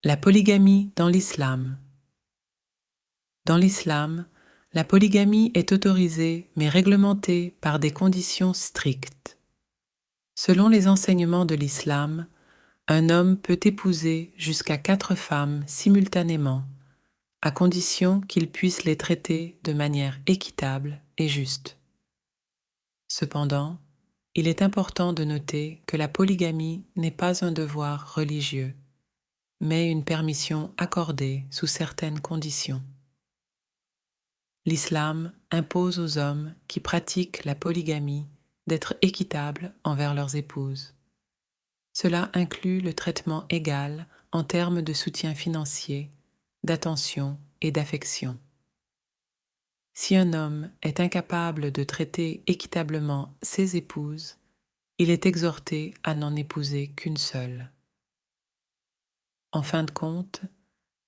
La polygamie dans l'islam. Dans l'islam, la polygamie est autorisée mais réglementée par des conditions strictes. Selon les enseignements de l'islam, un homme peut épouser jusqu'à 4 femmes simultanément, à condition qu'il puisse les traiter de manière équitable et juste. Cependant, il est important de noter que la polygamie n'est pas un devoir religieux, mais une permission accordée sous certaines conditions. L'islam impose aux hommes qui pratiquent la polygamie d'être équitables envers leurs épouses. Cela inclut le traitement égal en termes de soutien financier, d'attention et d'affection. Si un homme est incapable de traiter équitablement ses épouses, il est exhorté à n'en épouser qu'une seule. En fin de compte,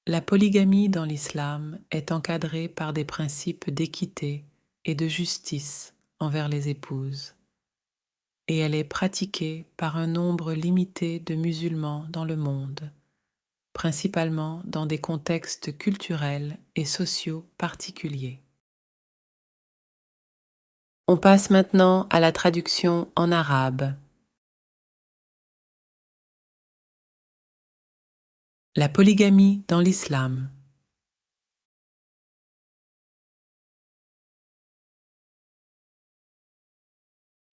la polygamie dans l'islam est encadrée par des principes d'équité et de justice envers les épouses, et elle est pratiquée par un nombre limité de musulmans dans le monde, principalement dans des contextes culturels et sociaux particuliers. On passe maintenant à la traduction en arabe. La polygamie dans l'islam.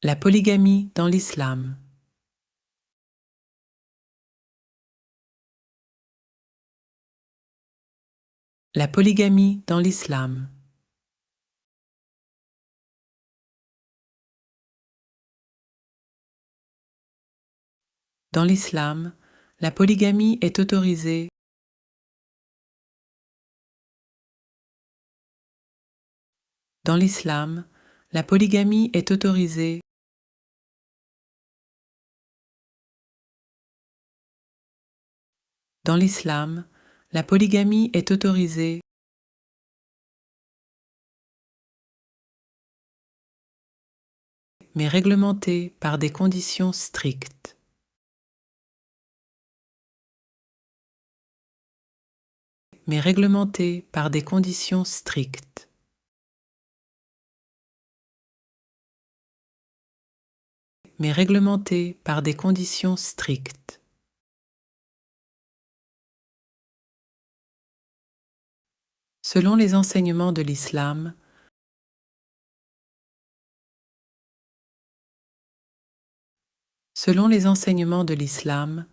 La polygamie dans l'islam. La polygamie dans l'islam. Dans l'islam, la polygamie est autorisée. Dans l'islam, la polygamie est autorisée. Dans l'islam, la polygamie est autorisée, mais réglementée par des conditions strictes. Mais réglementée par des conditions strictes. Mais réglementée par des conditions strictes. Selon les enseignements de l'islam, selon les enseignements de l'islam,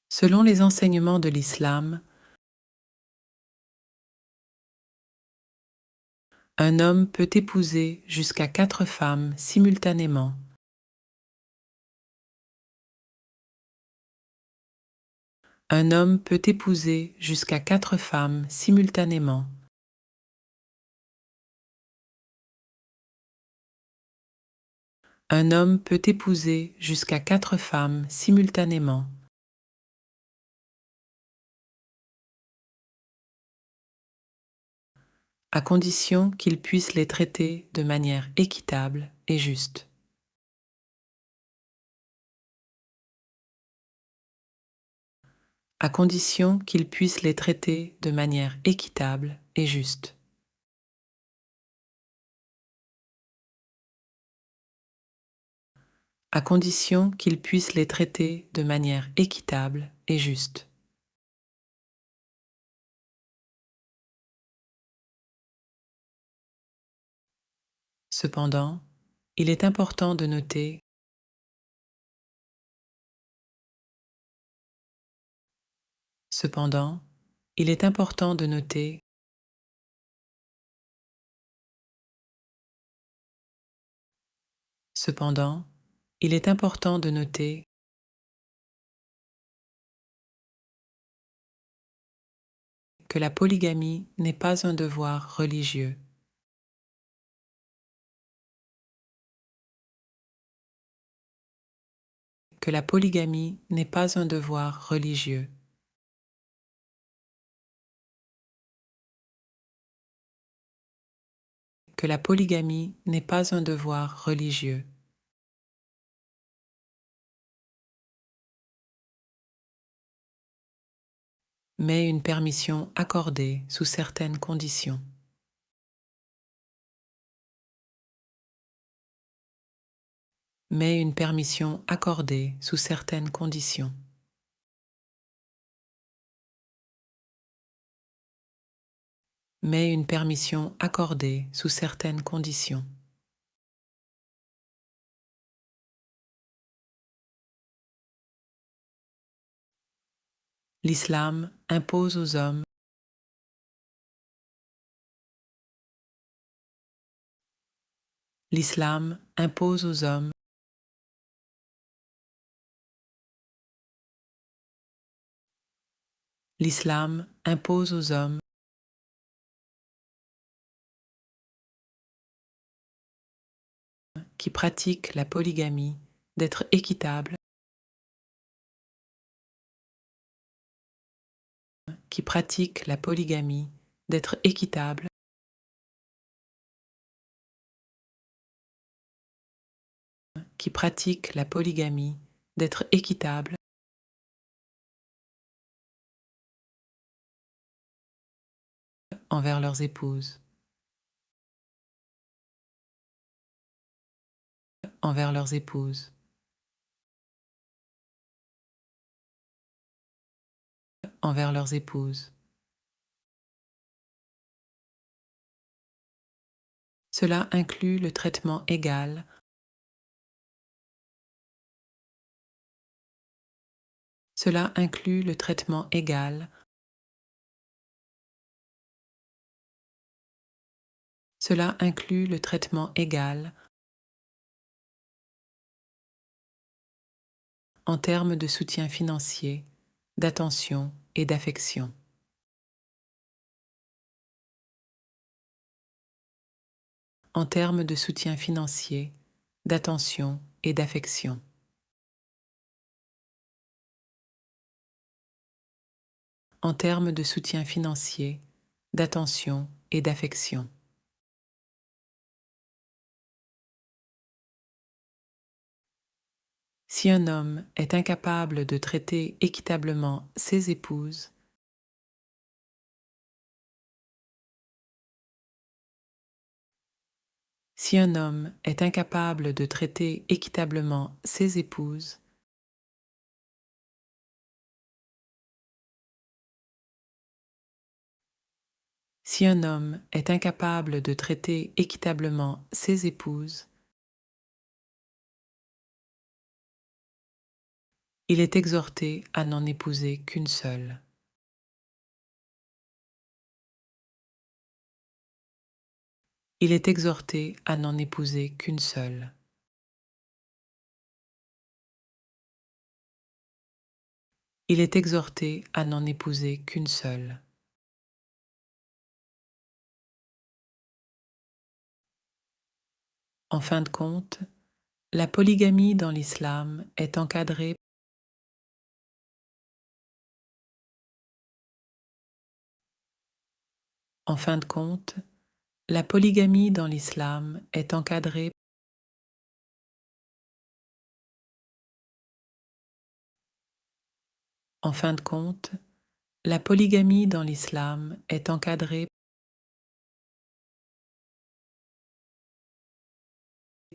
selon les enseignements de l'islam, un homme peut épouser jusqu'à 4 femmes simultanément. Un homme peut épouser jusqu'à 4 femmes simultanément. Un homme peut épouser jusqu'à 4 femmes simultanément. À condition qu'il puisse les traiter de manière équitable et juste. À condition qu'il puisse les traiter de manière équitable et juste. À condition qu'il puisse les traiter de manière équitable et juste. Cependant, il est important de noter. Cependant, il est important de noter. Cependant, il est important de noter que la polygamie n'est pas un devoir religieux. Que la polygamie n'est pas un devoir religieux. Que la polygamie n'est pas un devoir religieux. mais une permission accordée sous certaines conditions. Mais une permission accordée sous certaines conditions. Mais une permission accordée sous certaines conditions. L'islam impose aux hommes. L'islam impose aux hommes L'islam impose aux hommes qui pratiquent la polygamie d'être équitables, qui pratiquent la polygamie d'être équitables qui pratiquent la polygamie d'être équitables envers leurs épouses, envers leurs épouses, envers leurs épouses. Cela inclut le traitement égal. Cela inclut le traitement égal. Cela inclut le traitement égal en termes de soutien financier, d'attention et d'affection. En termes de soutien financier, d'attention et d'affection. En termes de soutien financier, d'attention et d'affection. Si un homme est incapable de traiter équitablement ses épouses, si un homme est incapable de traiter équitablement ses épouses, si un homme est incapable de traiter équitablement ses épouses, il est exhorté à n'en épouser qu'une seule. Il est exhorté à n'en épouser qu'une seule. Il est exhorté à n'en épouser qu'une seule. En fin de compte, la polygamie dans l'islam est encadrée. En fin de compte, la polygamie dans l'islam est encadrée. En fin de compte, la polygamie dans l'islam est encadrée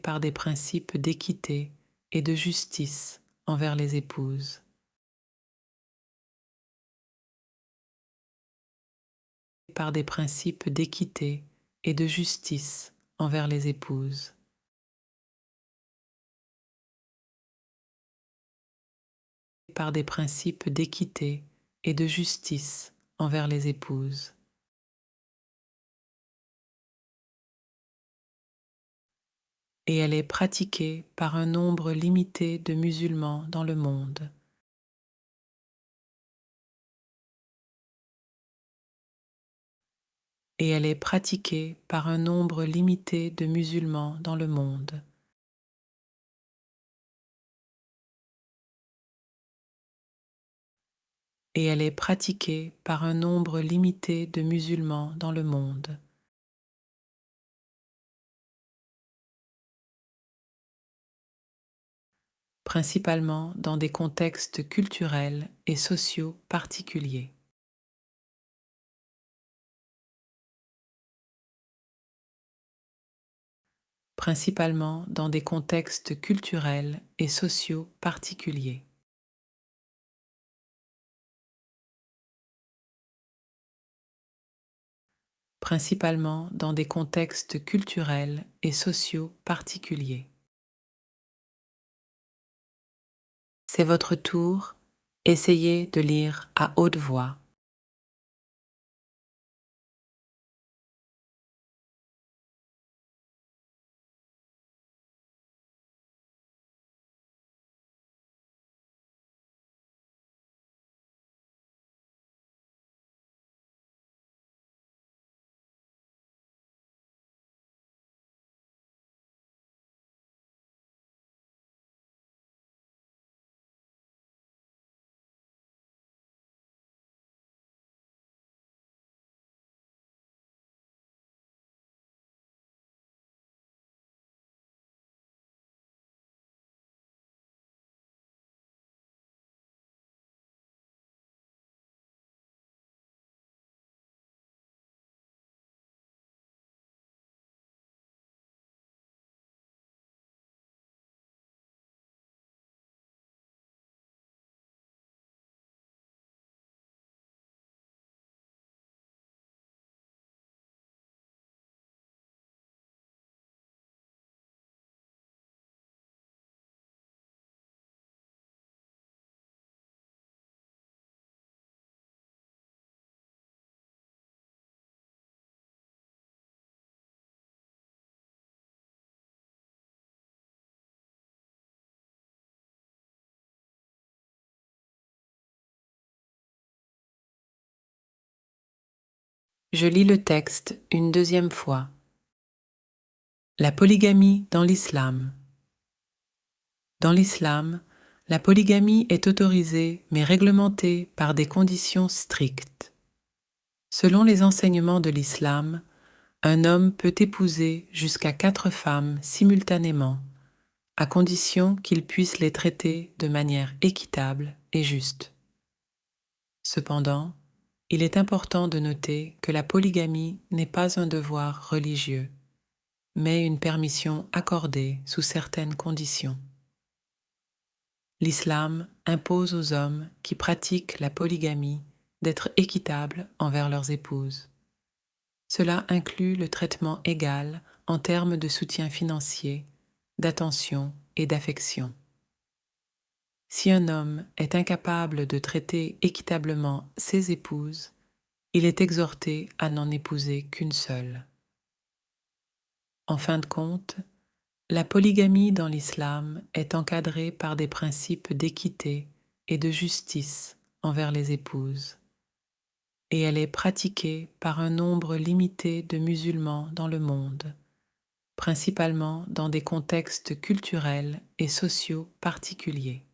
par des principes d'équité et de justice envers les épouses. Par des principes d'équité et de justice envers les épouses. Par des principes d'équité et de justice envers les épouses. Et elle est pratiquée par un nombre limité de musulmans dans le monde. Et elle est pratiquée par un nombre limité de musulmans dans le monde. Et elle est pratiquée par un nombre limité de musulmans dans le monde. Principalement dans des contextes culturels et sociaux particuliers. principalement dans des contextes culturels et sociaux particuliers. Principalement dans des contextes culturels et sociaux particuliers. C'est votre tour, essayez de lire à haute voix. Je lis le texte une deuxième fois. La polygamie dans l'islam. Dans l'islam, la polygamie est autorisée mais réglementée par des conditions strictes. Selon les enseignements de l'islam, un homme peut épouser jusqu'à 4 femmes simultanément, à condition qu'il puisse les traiter de manière équitable et juste. Cependant, il est important de noter que la polygamie n'est pas un devoir religieux, mais une permission accordée sous certaines conditions. L'islam impose aux hommes qui pratiquent la polygamie d'être équitables envers leurs épouses. Cela inclut le traitement égal en termes de soutien financier, d'attention et d'affection. Si un homme est incapable de traiter équitablement ses épouses, il est exhorté à n'en épouser qu'une seule. En fin de compte, la polygamie dans l'islam est encadrée par des principes d'équité et de justice envers les épouses, et elle est pratiquée par un nombre limité de musulmans dans le monde, principalement dans des contextes culturels et sociaux particuliers.